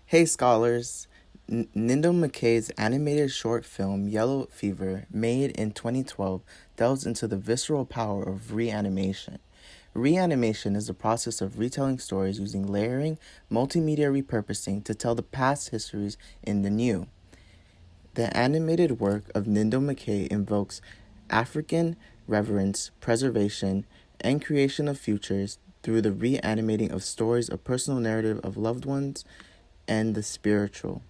Hey scholars! Ng'endo Mukii's animated short film Yellow Fever, made in 2012, delves into the visceral power of reanimation. Reanimation is the process of retelling stories using layering, multimedia repurposing to tell the past histories in the new. The animated work of Ng'endo Mukii invokes African reverence, preservation, and creation of futures through the reanimating of stories, a personal narrative of loved ones, and the spiritual.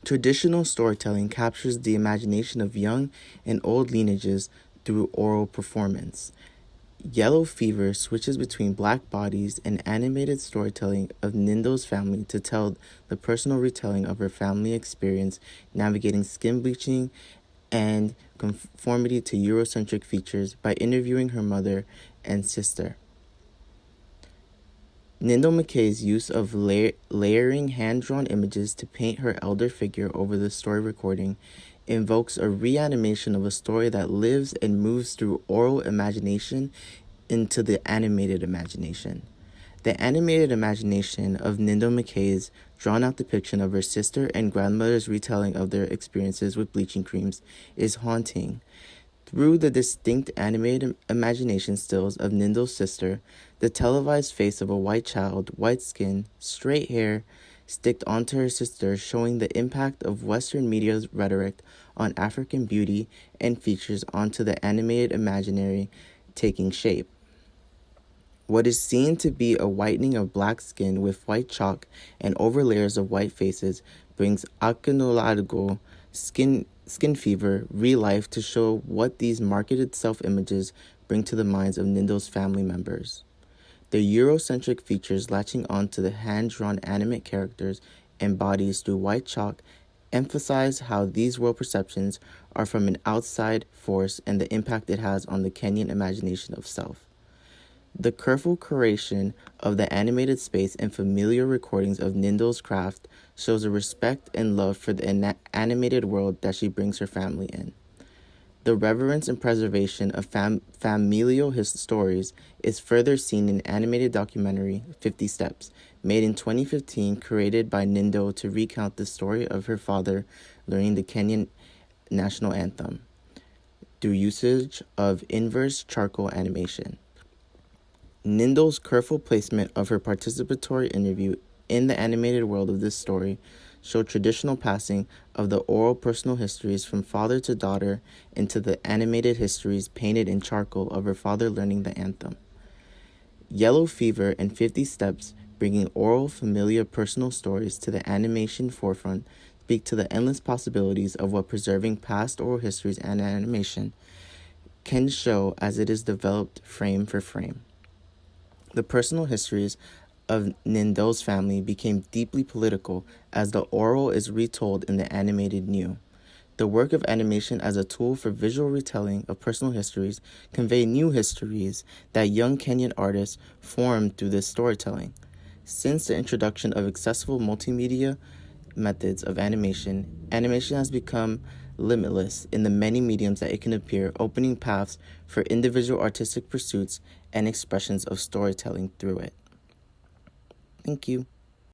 Traditional storytelling captures the imagination of young and old lineages through oral performance. Yellow Fever switches between black bodies and animated storytelling of Ng'endo's family to tell the personal retelling of her family experience navigating skin bleaching and conformity to Eurocentric features by interviewing her mother and sister. Ng'endo Mukii's use of layering hand-drawn images to paint her elder figure over the story recording invokes a reanimation of a story that lives and moves through oral imagination into the animated imagination. The animated imagination of Ng'endo Mukii's drawn-out depiction of her sister and grandmother's retelling of their experiences with bleaching creams is haunting. Through the distinct animated imagination stills of Ng'endo's sister, the televised face of a white child, white skin, straight hair, sticked onto her sister, showing the impact of Western media's rhetoric on African beauty and features onto the animated imaginary taking shape. What is seen to be a whitening of black skin with white chalk and over layers of white faces brings Akinolago skin fever re-life to show what these marketed self-images bring to the minds of Ng'endo's family members. The Eurocentric features latching onto the hand-drawn animate characters and bodies through white chalk emphasize how these world perceptions are from an outside force and the impact it has on the Kenyan imagination of self. The careful curation of the animated space and familiar recordings of Ng'endo's craft shows a respect and love for the animated world that she brings her family in. The reverence and preservation of familial stories is further seen in animated documentary 50 Steps, made in 2015, created by Ng'endo to recount the story of her father learning the Kenyan national anthem through usage of inverse charcoal animation. Ng'endo's careful placement of her participatory interview in the animated world of this story show traditional passing of the oral personal histories from father to daughter into the animated histories painted in charcoal of her father learning the anthem. Yellow Fever and 50 Steps, bringing oral familiar personal stories to the animation forefront, speak to the endless possibilities of what preserving past oral histories and animation can show as it is developed frame for frame. The personal histories of Ng'endo's family became deeply political as the oral is retold in the animated new. The work of animation as a tool for visual retelling of personal histories convey new histories that young Kenyan artists formed through this storytelling. Since the introduction of accessible multimedia methods of animation has become limitless in the many mediums that it can appear, opening paths for individual artistic pursuits and expressions of storytelling through it. Thank you.